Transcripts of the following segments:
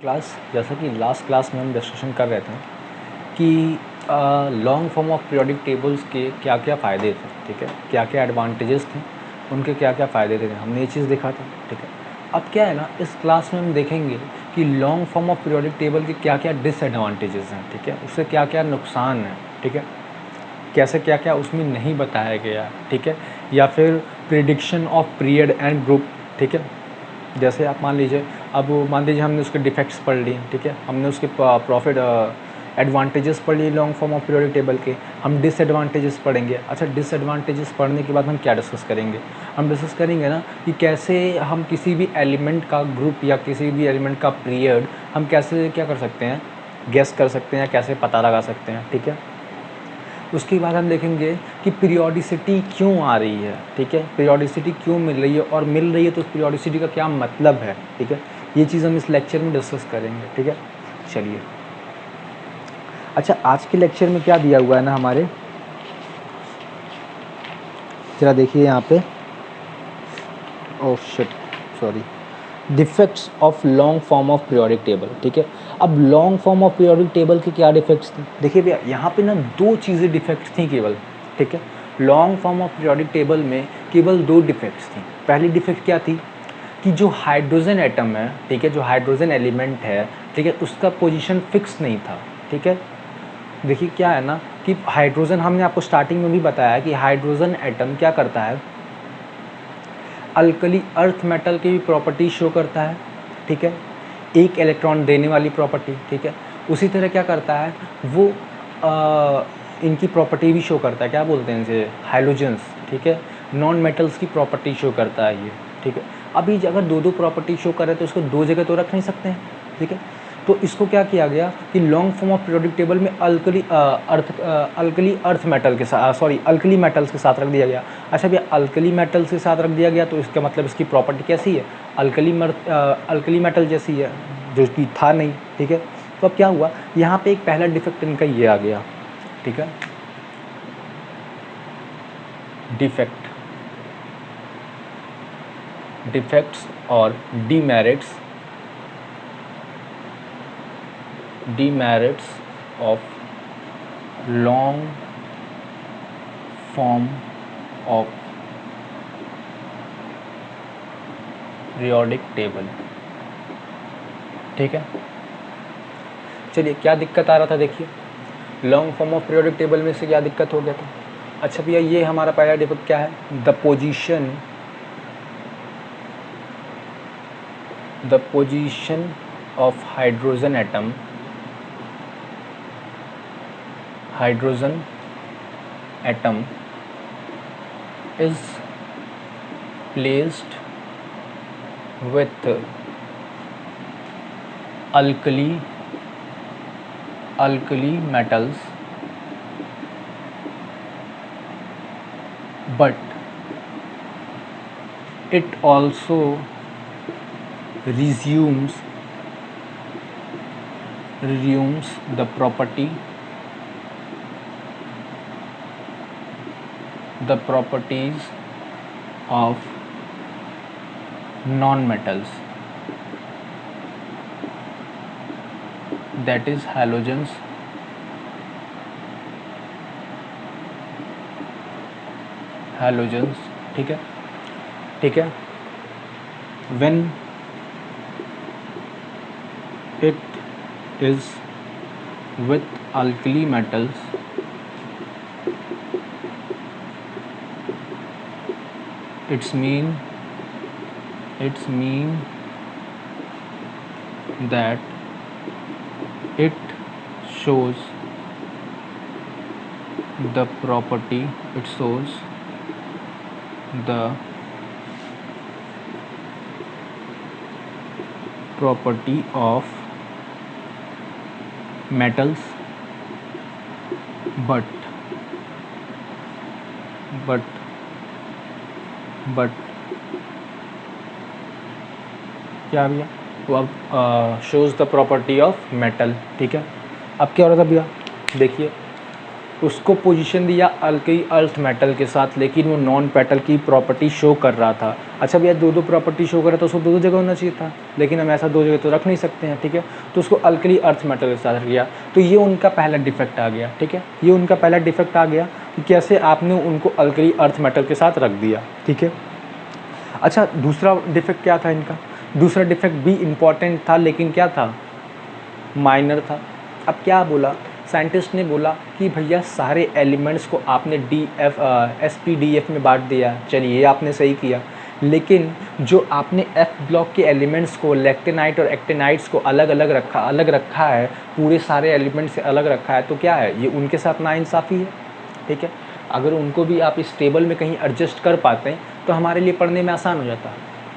Class जैसा कि last class में हम डिस्कशन कर रहे थे कि long form of periodic tables के क्या क्या फ़ायदे थे, ठीक है, क्या क्या एडवांटेजेस थे, उनके क्या क्या फ़ायदे थे, हमने ये चीज़ देखा था, ठीक है। अब क्या है ना, इस क्लास में हम देखेंगे कि long form of periodic table के क्या क्या डिसएडवांटेजेस हैं, ठीक है, उससे क्या क्या नुकसान है, ठीक है, कैसे क्या क्या उसमें नहीं बताया गया, ठीक है, या फिर prediction of period and group, ठीक है। जैसे आप मान लीजिए, अब मान लीजिए हमने उसके डिफेक्ट्स पढ़ लिए, ठीक है, हमने उसके प्रॉफिट एडवांटेजेस पढ़ लिए long form of periodic table के, हम डिसएडवांटेजेस पढ़ेंगे। अच्छा, डिसएडवांटेजेस पढ़ने के बाद हम क्या डिस्कस करेंगे? हम डिस्कस करेंगे ना कि कैसे हम किसी भी एलिमेंट का ग्रुप या किसी भी एलिमेंट का पीरियड हम कैसे क्या कर सकते हैं, गेस कर सकते हैं, कैसे पता लगा सकते हैं, ठीक है। उसके बाद हम देखेंगे कि पीरियोडिसिटी क्यों आ रही है, ठीक है, पीरियोडिसिटी क्यों मिल रही है, और मिल रही है तो उस पीरियोडिसिटी का क्या मतलब है, ठीक है। ये चीज़ हम इस लेक्चर में डिस्कस करेंगे, ठीक है। चलिए, अच्छा, आज के लेक्चर में क्या दिया हुआ है ना हमारे, जरा देखिए यहाँ पे, oh shit, sorry, defects of long form of periodic table, ठीक है। अब long form of periodic table के क्या डिफेक्ट्स थे? देखिए भैया, यहाँ पे ना दो चीज़ें डिफेक्ट्स थी केवल, ठीक है। Long form of periodic table में केवल दो डिफेक्ट्स थी। पहली डिफेक्ट क्या थी कि जो हाइड्रोजन एटम है, ठीक है, जो हाइड्रोजन एलिमेंट है, ठीक है, उसका पोजीशन फिक्स नहीं था, ठीक है। देखिए क्या है ना कि हाइड्रोजन, हमने आपको स्टार्टिंग में भी बताया कि हाइड्रोजन एटम क्या करता है, अल्कली अर्थ मेटल की भी प्रॉपर्टी शो करता है, ठीक है, एक इलेक्ट्रॉन देने वाली प्रॉपर्टी, ठीक है। उसी तरह क्या करता है वो, इनकी प्रॉपर्टी भी शो करता है, क्या बोलते हैं इसे, हाइड्रोजन्स, ठीक है, नॉन मेटल्स की प्रॉपर्टी शो करता है ये, ठीक है। अभी अगर दो दो प्रॉपर्टी शो करे तो इसको दो जगह तो रख नहीं सकते हैं, ठीक है। तो इसको क्या किया गया कि long form of periodic table में अल्कली अर्थ मेटल के साथ, सॉरी, अल्कली मेटल्स के साथ रख दिया गया। अच्छा भैया, अल्कली मेटल्स के साथ रख दिया गया तो इसका मतलब इसकी प्रॉपर्टी कैसी है, अल्कली मेटल जैसी है, जो कि था नहीं, ठीक है। तो अब क्या हुआ, यहाँ पे एक पहला डिफेक्ट इनका ये आ गया, ठीक है, डिफेक्ट्स और demerits of long form of periodic table, ठीक है। चलिए, क्या दिक्कत आ रहा था, देखिए long form of periodic table में से क्या दिक्कत हो गया था। अच्छा भैया, ये हमारा पहला डिफेक्ट क्या है, the position of hydrogen atom is placed with alkali metals, but it also resumes the properties of non-metals, that is halogens, ठीक है, ठीक है। when it is with alkali metals, it's mean that it shows the property of metals, but क्या भैया, तो अब shows the property of metal, ठीक है। अब क्या हो रहा था भैया, देखिए उसको पोजीशन दिया अल्कली अर्थ मेटल के साथ, लेकिन वो नॉन पेटल की प्रॉपर्टी शो कर रहा था। अच्छा भैया, दो दो प्रॉपर्टी शो कर रहा था, उसको दो दो जगह होना चाहिए था, लेकिन हम ऐसा दो जगह तो रख नहीं सकते हैं, ठीक है। तो उसको अल्कली अर्थ मेटल के साथ रख दिया। तो ये उनका पहला डिफेक्ट आ गया, ठीक है। ये उनका पहला डिफेक्ट आ गया कि कैसे आपने उनको अल्कली अर्थ मेटल के साथ रख दिया, ठीक है। अच्छा, दूसरा डिफेक्ट क्या था इनका? दूसरा डिफेक्ट भी इम्पॉर्टेंट था, लेकिन क्या था, माइनर था। अब क्या बोला साइंटिस्ट ने? बोला कि भैया सारे एलिमेंट्स को आपने SPDF में बांट दिया, चलिए ये आपने सही किया, लेकिन जो आपने F ब्लॉक के एलिमेंट्स को, लैक्टेनाइट और एक्टेनाइट्स को अलग रखा है, पूरे सारे एलिमेंट से अलग रखा है, तो क्या है, ये उनके साथ नाइंसाफ़ी है, ठीक है। अगर उनको भी आप इस टेबल में कहीं एडजस्ट कर पाते हैं तो हमारे लिए पढ़ने में आसान हो जाता,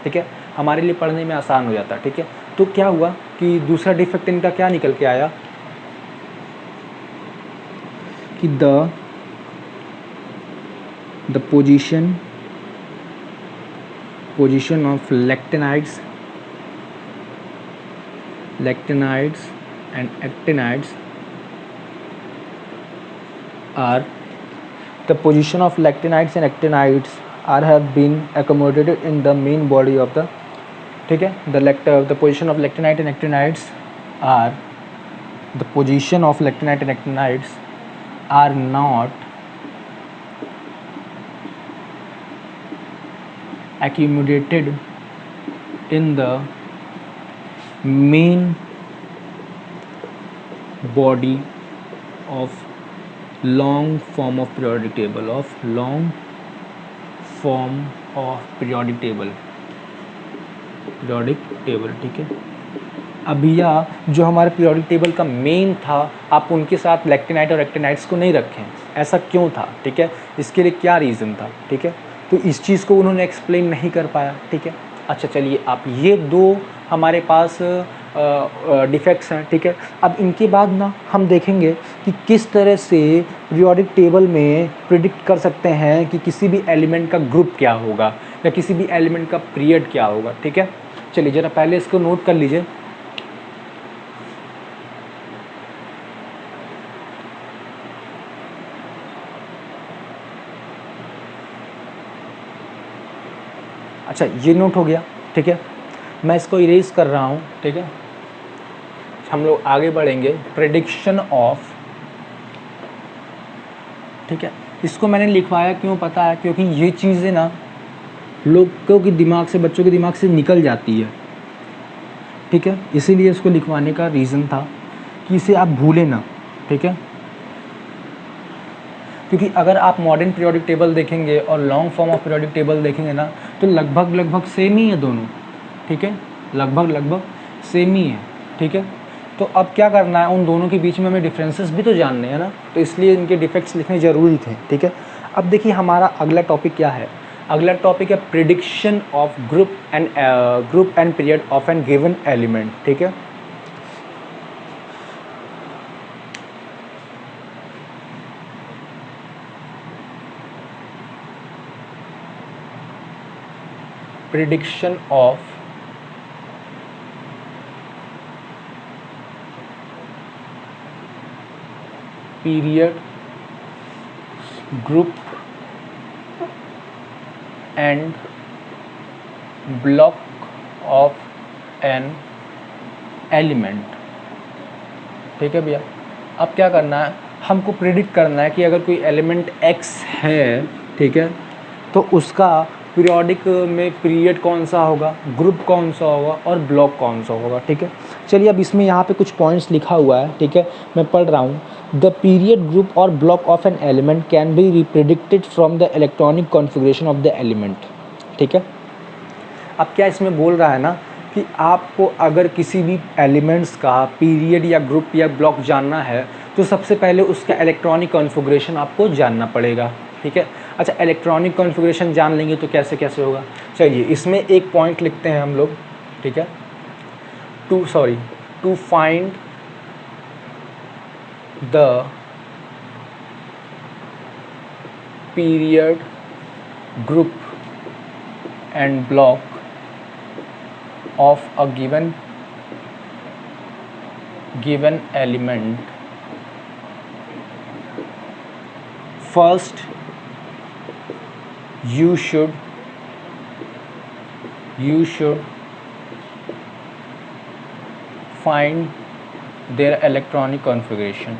ठीक है, हमारे लिए पढ़ने में आसान हो जाता, ठीक है। तो क्या हुआ कि दूसरा डिफेक्ट इनका क्या निकल के आया कि the position of lanthanides and actinides are have been accommodated in the main body of the, ठीक है, the position of lactinide and actinides are the position of lactinide and actinides are not accommodated in the main body of long form of periodic table, ठीक है। अब भैया जो हमारे periodic table का main था, आप उनके साथ लैक्टिनाइट और एक्टिनाइट्स को नहीं रखें, ऐसा क्यों था, ठीक है, इसके लिए क्या रीज़न था, ठीक है। तो इस चीज़ को उन्होंने एक्सप्लेन नहीं कर पाया, ठीक है। अच्छा चलिए, आप ये दो हमारे पास डिफेक्ट्स हैं, ठीक है। अब इनके बाद ना हम देखेंगे कि किस तरह से पीरियोडिक टेबल में प्रिडिक्ट कर सकते हैं कि किसी भी एलिमेंट का ग्रुप क्या होगा या किसी भी एलिमेंट का पीरियड क्या होगा, ठीक है। चलिए ज़रा पहले इसको नोट कर लीजिए। अच्छा, ये नोट हो गया, ठीक है। मैं इसको इरेज कर रहा हूँ, ठीक है। हम लोग आगे बढ़ेंगे, प्रेडिक्शन ऑफ, ठीक है। इसको मैंने लिखवाया क्यों पता है? क्योंकि ये चीज़ें ना लोगों के दिमाग से, बच्चों के दिमाग से निकल जाती है, ठीक है। इसीलिए इसको लिखवाने का रीज़न था कि इसे आप भूलें ना, ठीक है। क्योंकि अगर आप मॉडर्न पीरियोडिक टेबल देखेंगे और long form of periodic table देखेंगे ना, तो लगभग सेम ही है दोनों, ठीक है, लगभग सेम ही है, ठीक है। तो अब क्या करना है, उन दोनों के बीच में हमें डिफरेंसेस भी तो जानने हैं ना, तो इसलिए इनके डिफेक्ट्स लिखने ज़रूरी थे, ठीक है। अब देखिए हमारा अगला टॉपिक क्या है। अगला टॉपिक है prediction of group and period of an given element, ठीक है। Prediction of period, group and block of an element, ठीक है भैया। अब क्या करना है, हमको प्रिडिक्ट करना है कि अगर कोई एलिमेंट x है, ठीक है, तो उसका पीरियोडिक में पीरियड कौन सा होगा, ग्रुप कौन सा होगा और ब्लॉक कौन सा होगा, ठीक है। चलिए अब इसमें यहाँ पे कुछ पॉइंट्स लिखा हुआ है, ठीक है, मैं पढ़ रहा हूँ। द पीरियड, ग्रुप और block of an element can be predicted from the electronic configuration of the element, ठीक है। अब क्या इसमें बोल रहा है ना कि आपको अगर किसी भी एलिमेंट्स का पीरियड या ग्रुप या ब्लॉक जानना है तो सबसे पहले उसका इलेक्ट्रॉनिक कॉन्फ़िगरेशन आपको जानना पड़ेगा, ठीक है। अच्छा, इलेक्ट्रॉनिक कॉन्फ़िगरेशन जान लेंगे तो कैसे कैसे होगा। चलिए इसमें एक पॉइंट लिखते हैं हम लोग, ठीक है। To find the period, group and block of a given element, first you should find their electronic configuration,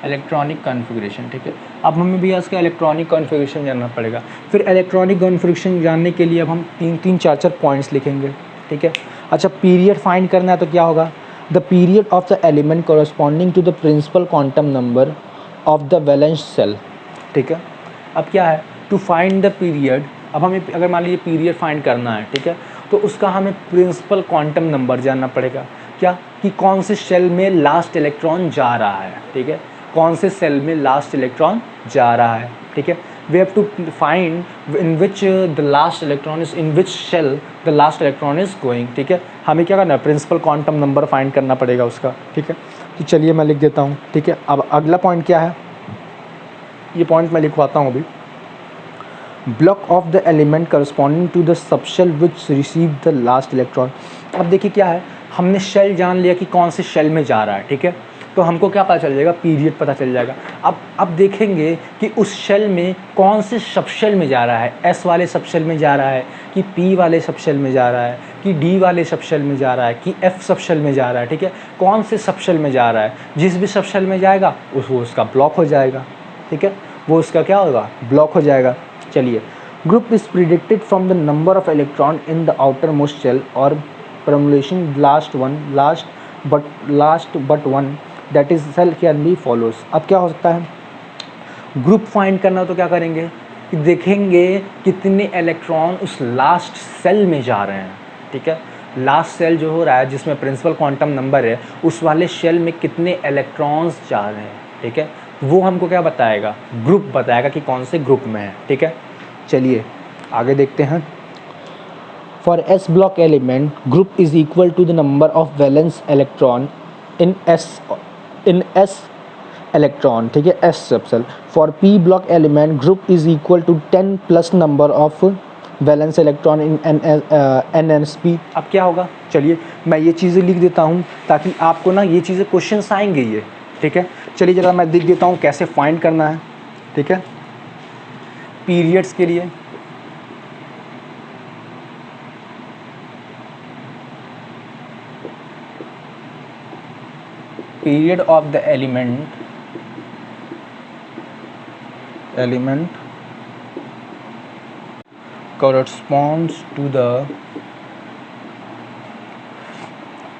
electronic configuration, ठीक है। अब हमें भी इसका इलेक्ट्रॉनिक कॉन्फ़िगरेशन जानना पड़ेगा। फिर इलेक्ट्रॉनिक कॉन्फ़िगरेशन जानने के लिए अब हम 3 4 पॉइंट्स लिखेंगे, ठीक है। अच्छा, पीरियड फाइंड करना है तो क्या होगा, the period of the element corresponding to the principal quantum number of the valence shell, ठीक है। अब क्या है, टू फाइंड द पीरियड, अब हमें अगर मान लीजिए पीरियड फाइंड करना है, ठीक है, तो उसका हमें प्रिंसिपल क्वांटम नंबर जानना पड़ेगा। क्या, कि कौन से शेल में लास्ट इलेक्ट्रॉन जा रहा है, ठीक है, कौन से सेल में लास्ट इलेक्ट्रॉन जा रहा है, ठीक है। We have to find in which the last electron is, in which shell the last electron is going, ठीक है। हमें क्या करना है, प्रिंसिपल क्वांटम नंबर फाइंड करना पड़ेगा उसका, ठीक है। तो चलिए मैं लिख देता हूँ, ठीक है। अब अगला पॉइंट क्या है, ये पॉइंट मैं लिखवाता हूँ अभी। Block of the element corresponding to the subshell which receive the last electron. अब देखिए क्या है, हमने शेल जान लिया कि कौन से शेल में जा रहा है, ठीक है, तो हमको क्या पता चल जाएगा, पीरियड पता चल जाएगा। अब देखेंगे कि उस शेल में कौन से सबशेल में जा रहा है, एस वाले सबशेल में जा रहा है, कि पी वाले सबशेल में जा रहा है, कि डी वाले सबशेल में जा रहा है, कि एफ सबशेल में जा रहा है, ठीक है। कौन से सबशेल में जा रहा है, जिस भी सबशेल में जाएगा उसका ब्लॉक हो जाएगा, ठीक है, वो उसका क्या होगा, ब्लॉक हो जाएगा। चलिए, group is predicted from the number of electron in the outer most shell और परमुलेशन last but one that is shell can be follows. अब क्या हो सकता है, ग्रुप फाइंड करना, तो क्या करेंगे कि देखेंगे कितने इलेक्ट्रॉन उस लास्ट सेल में जा रहे हैं, ठीक है। लास्ट सेल जो हो रहा है जिसमें प्रिंसिपल क्वांटम नंबर है, उस वाले शेल में कितने इलेक्ट्रॉन्स जा रहे हैं, ठीक है, वो हमको क्या बताएगा, ग्रुप बताएगा कि कौन से ग्रुप में है, ठीक है। चलिए आगे देखते हैं। For S block element, group is equal to the number of valence electron in S electron, ठीक है, S subshell. For P block element, group is equal to 10 plus number of valence electron in N S P. अब क्या होगा, चलिए मैं ये चीज़ें लिख देता हूँ ताकि आपको ना ये चीज़ें क्वेश्चंस आएंगे ये, ठीक है। चलिए जरा मैं लिख देता हूँ कैसे फाइंड करना है, ठीक है। पीरियड्स के लिए period of the element corresponds to the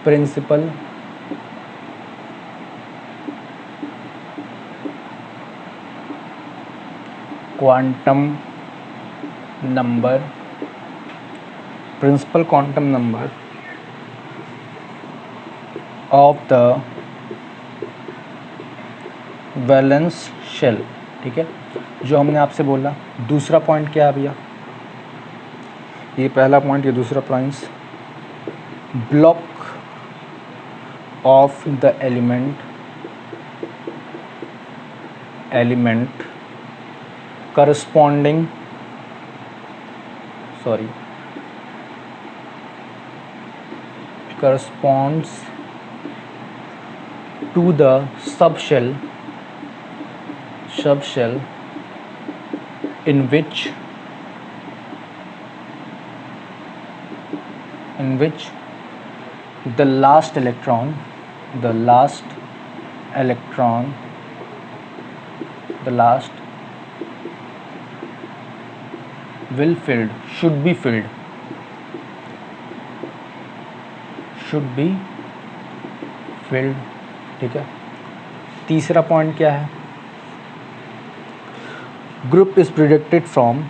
principal quantum number of the valence shell, ठीक है, जो हमने आपसे बोला। दूसरा पॉइंट क्या है भैया, ये पहला पॉइंट, ये दूसरा point, block of the element corresponding corresponds to the subshell in which the last electron should be filled, ठीक है। तीसरा पॉइंट क्या है, group is predicted from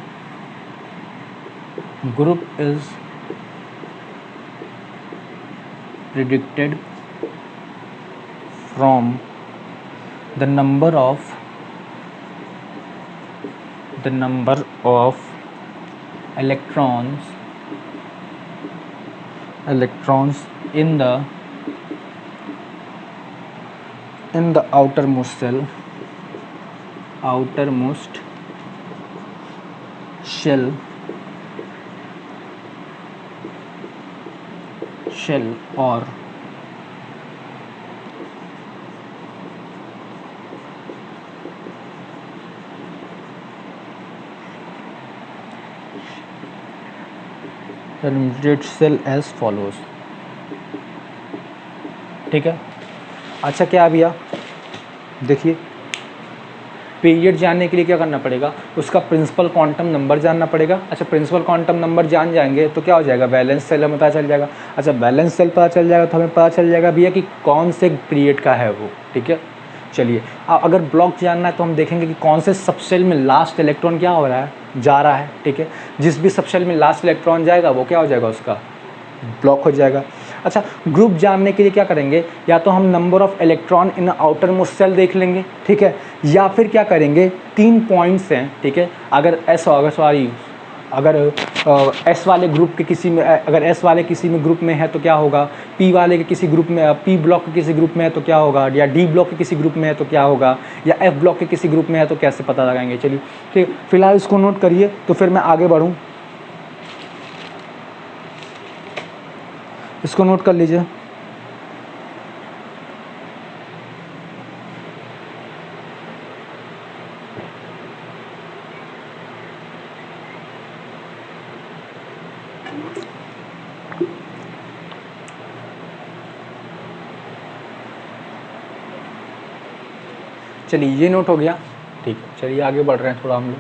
the number of electrons in the outermost shell और intermediate cell as follows। ठीक है। अच्छा क्या भैया देखिए, पीरियड जानने के लिए क्या करना पड़ेगा, उसका प्रिंसिपल क्वांटम नंबर जानना पड़ेगा। अच्छा प्रिंसिपल क्वांटम नंबर जान जाएंगे तो क्या हो जाएगा, बैलेंस सेल हमें पता चल जाएगा। अच्छा बैलेंस सेल पता चल जाएगा तो हमें पता चल जाएगा भैया कि कौन से पीरियड का है वो। ठीक है चलिए, अगर ब्लॉक जानना है तो हम देखेंगे कि कौन से सबसेल में लास्ट इलेक्ट्रॉन क्या हो रहा है, जा रहा है। ठीक है, जिस भी सबसेल में लास्ट इलेक्ट्रॉन जाएगा वो क्या हो जाएगा, उसका ब्लॉक हो जाएगा। अच्छा ग्रुप जानने के लिए क्या करेंगे, या तो हम number of electron in outermost cell देख लेंगे। ठीक है, या फिर क्या करेंगे, 3 पॉइंट्स हैं। ठीक है, अगर एस वाले ग्रुप के किसी में, अगर एस वाले किसी में ग्रुप में है तो क्या होगा, पी वाले के किसी ग्रुप में, पी ब्लॉक के किसी ग्रुप में है तो क्या होगा, या डी ब्लॉक के किसी ग्रुप में है तो क्या होगा, या एफ ब्लॉक के किसी ग्रुप में है तो कैसे पता लगाएंगे। चलिए ठीक, फिलहाल इसको नोट करिए तो फिर मैं आगे बढ़ूँ। इसको नोट कर लीजिए। चलिए ये नोट हो गया। ठीक है चलिए आगे बढ़ रहे हैं थोड़ा हम लोग।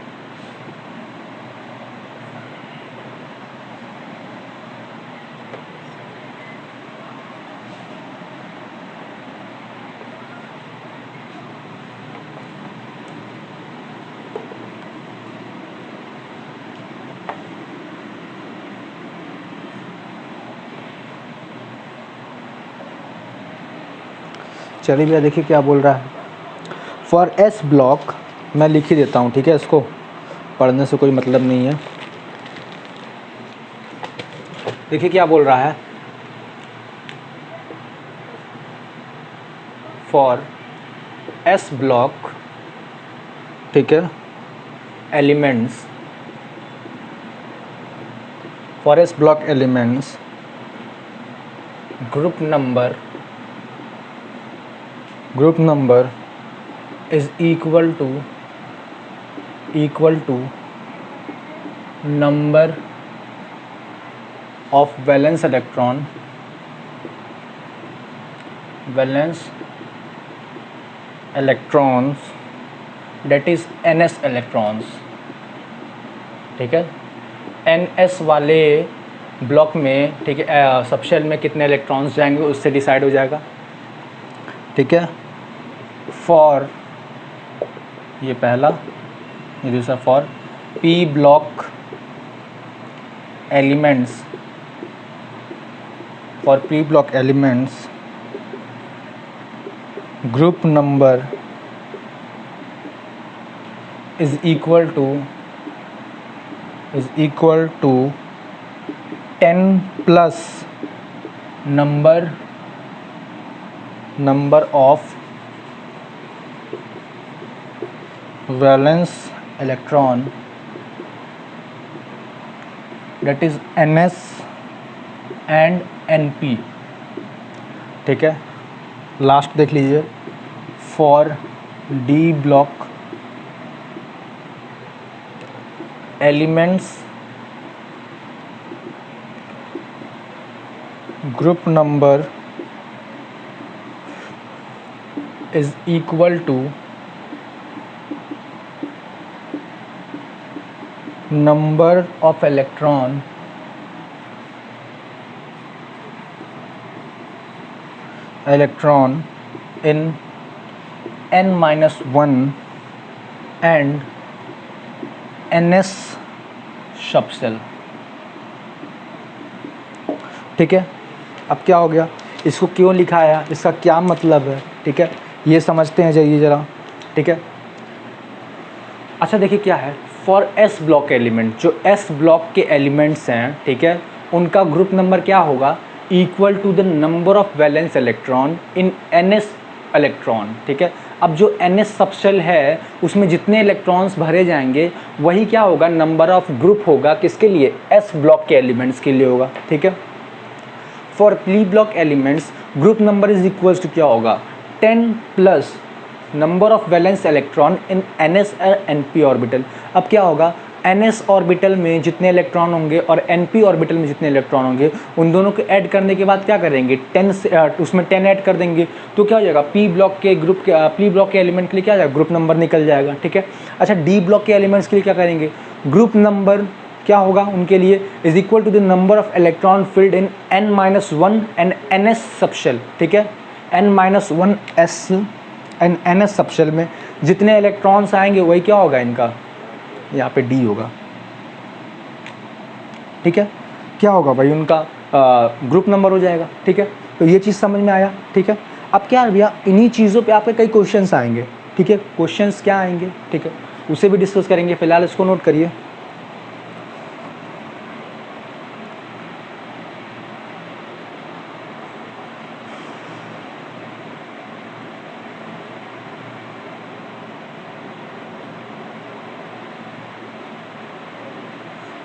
चलिए भैया देखिए क्या बोल रहा है, फॉर एस ब्लॉक, मैं लिख ही देता हूँ। ठीक है, इसको पढ़ने से कोई मतलब नहीं है। देखिए क्या बोल रहा है, फॉर एस ब्लॉक, ठीक है, elements, for S block elements group number is equal to number of valence electrons that is ns electrons। ठीक है, ns वाले ब्लॉक में, ठीक है, सबशेल में कितने इलेक्ट्रॉन्स जाएंगे उससे डिसाइड हो जाएगा। ठीक है, फॉर, ये पहला, ये दूसरा, for P block elements, group number is equal to 10 plus number of valence electron that is ns and np। ठीक है, लास्ट देख लीजिए, for D block elements group number is equal to number of electron in n-1 and ns subshell. ठीक है, अब क्या हो गया, इसको क्यों लिखा है, इसका क्या मतलब है। ठीक है, ये समझते हैं जाइए ज़रा। ठीक है, अच्छा देखिए क्या है, फॉर एस ब्लॉक एलिमेंट, जो एस ब्लॉक के एलिमेंट्स हैं, ठीक है, उनका ग्रुप नंबर क्या होगा, equal to the number of valence electron in N S electron. ठीक है, अब जो एन एस सबसेल है उसमें जितने इलेक्ट्रॉन्स भरे जाएंगे वही क्या होगा, नंबर ऑफ ग्रुप होगा, किसके लिए, एस ब्लॉक के एलिमेंट्स के लिए होगा। ठीक है, for P block elements group number is equals to क्या होगा 10 plus number of valence electron in NS और NP ऑर्बिटल। अब क्या होगा NS ऑर्बिटल में जितने इलेक्ट्रॉन होंगे और NP ऑर्बिटल में जितने इलेक्ट्रॉन होंगे उन दोनों को ऐड करने के बाद क्या करेंगे 10 से उसमें 10 ऐड कर देंगे तो क्या हो जाएगा पी ब्लॉक के एलिमेंट के लिए क्या हो जाएगा ग्रुप नंबर निकल जाएगा। ठीक है, अच्छा डी ब्लॉक के एलिमेंट्स के लिए क्या करेंगे ग्रुप नंबर क्या होगा उनके लिए is equal to the number of electron filled in N-1 and NS subshell. ठीक है, N-1 S and NS subshell में जितने इलेक्ट्रॉन्स आएंगे वही क्या होगा इनका यहाँ पे D होगा। ठीक है, क्या होगा भाई उनका ग्रुप नंबर हो जाएगा। ठीक है, तो ये चीज़ समझ में आया। ठीक है, अब क्या भैया इन्हीं चीज़ों पे आपके कई क्वेश्चंस आएंगे। ठीक है, क्वेश्चंस क्या आएंगे ठीक है उसे भी डिस्कस करेंगे, फिलहाल इसको नोट करिए।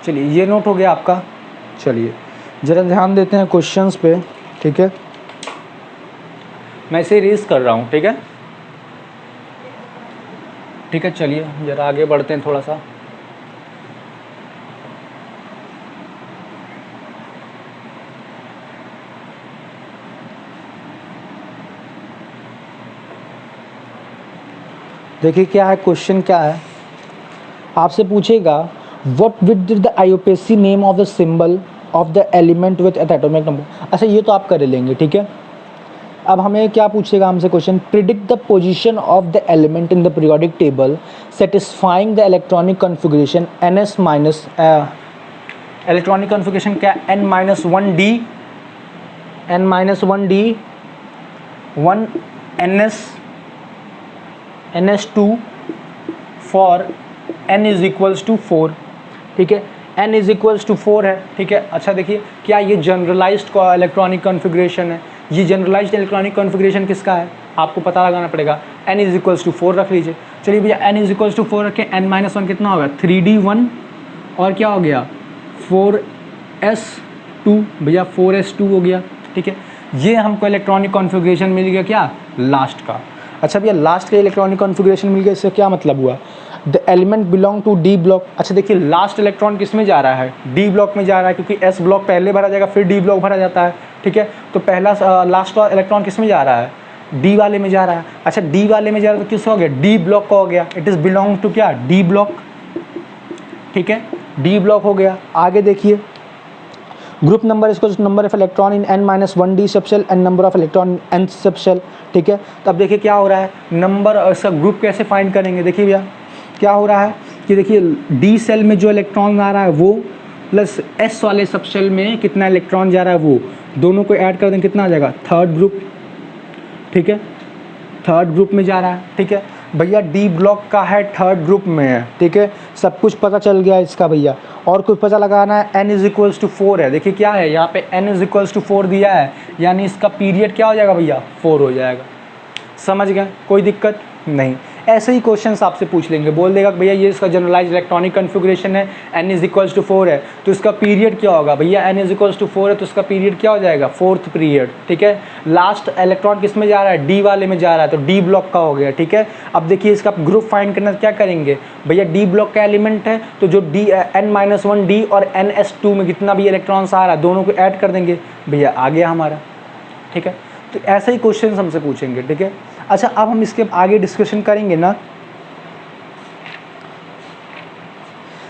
चलिए ये नोट हो गया आपका। चलिए ज़रा ध्यान देते हैं क्वेश्चंस पे। ठीक है, मैं इसे रेज कर रहा हूँ। ठीक है, ठीक है, चलिए ज़रा आगे बढ़ते हैं थोड़ा सा। देखिए क्या है क्वेश्चन, क्या है आपसे पूछेगा what with the IUPAC name of the symbol of the element with atomic number. अच्छा ये तो आप कर लेंगे। ठीक है, अब हमें क्या पूछेगा हमसे question predict the position of the element in the periodic table satisfying the electronic configuration NS minus electronic configuration क्या N-1D 1 NS2 for N is equals to 4। ठीक है, N इज इक्वल्स टू 4 है। ठीक है, अच्छा देखिए क्या ये जनरलाइज्ड इलेक्ट्रॉनिक कॉन्फ़िगरेशन है। ये जनरलाइज्ड इलेक्ट्रॉनिक कॉन्फ़िगरेशन किसका है आपको पता लगाना पड़ेगा। N इज इक्वल्स टू 4 रख लीजिए। चलिए भैया N इज इक्वल्स टू 4 रखें, N-1 कितना होगा 3D1 और क्या हो गया 4S2 भैया 4S2 हो गया। ठीक है, ये हमको इलेक्ट्रॉनिक कॉन्फ़िगरेशन मिल गया क्या लास्ट का। अच्छा भैया लास्ट का इलेक्ट्रॉनिक कॉन्फ़िगरेशन मिल गया, इससे क्या मतलब हुआ the element belong to D block. अच्छा देखिए लास्ट इलेक्ट्रॉन किस में जा रहा है डी ब्लॉक में जा रहा है, क्योंकि एस ब्लॉक पहले भरा जाएगा फिर डी ब्लॉक भरा जाता है। ठीक है, तो पहला लास्ट इलेक्ट्रॉन किस में जा रहा है डी वाले में जा रहा है। अच्छा डी वाले में जा रहा है तो किस हो गया डी ब्लॉक का हो गया, इट इज़ बिलोंग टू क्या डी ब्लॉक। ठीक है, डी ब्लॉक हो गया। आगे देखिए ग्रुप नंबर इसको number of electron in N-1D subshell and number of electron in N subshell. ठीक है, तब देखिए क्या हो रहा है नंबर सब ग्रुप कैसे फाइंड करेंगे। देखिए भैया क्या हो रहा है कि देखिए डी सेल में जो इलेक्ट्रॉन आ रहा है वो प्लस एस वाले सबशेल में कितना इलेक्ट्रॉन जा रहा है वो दोनों को ऐड कर दें कितना आ जाएगा थर्ड ग्रुप। ठीक है, थर्ड ग्रुप में जा रहा है। ठीक है भैया डी ब्लॉक का है थर्ड ग्रुप में है। ठीक है, सब कुछ पता चल गया इसका भैया, और कुछ पता लगाना है N इज इक्वल्स टू 4 है। देखिए क्या है यहाँ पे N इज इक्वल्स टू 4 दिया है, यानी इसका पीरियड क्या हो जाएगा भैया 4 हो जाएगा। समझ गए, कोई दिक्कत नहीं। ऐसे ही क्वेश्चंस आपसे पूछ लेंगे, बोल देगा कि भैया ये इसका जनरलाइज इलेक्ट्रॉनिक कॉन्फ़िगरेशन है N इज इक्वल्स टू 4 है तो इसका पीरियड क्या होगा भैया N इज इक्वल्स टू 4 है तो इसका पीरियड क्या हो जाएगा फोर्थ पीरियड। ठीक है, लास्ट इलेक्ट्रॉन किस में जा रहा है डी वाले में जा रहा है तो डी ब्लॉक का हो गया। ठीक है, अब देखिए इसका ग्रुप फाइंड करना क्या करेंगे भैया डी ब्लॉक का एलिमेंट है तो जो N-1D और NS2 में कितना भी इलेक्ट्रॉन्स आ रहा है दोनों को ऐड कर देंगे भैया आ गया हमारा। ठीक है, तो ऐसे ही क्वेश्चन हमसे पूछेंगे। ठीक है, अच्छा अब हम इसके आगे डिस्कशन करेंगे ना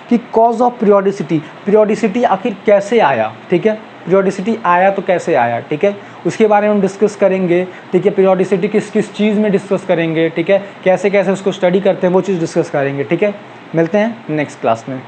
कि कॉज ऑफ पीरियोडिसिटी आखिर कैसे आया। ठीक है, पीरियोडिसिटी आया तो कैसे आया। ठीक है, उसके बारे में हम डिस्कस करेंगे। ठीक है, पीरियोडिसिटी किस किस चीज़ में डिस्कस करेंगे। ठीक है, कैसे कैसे उसको स्टडी करते हैं वो चीज़ डिस्कस करेंगे। ठीक है, मिलते हैं नेक्स्ट क्लास में।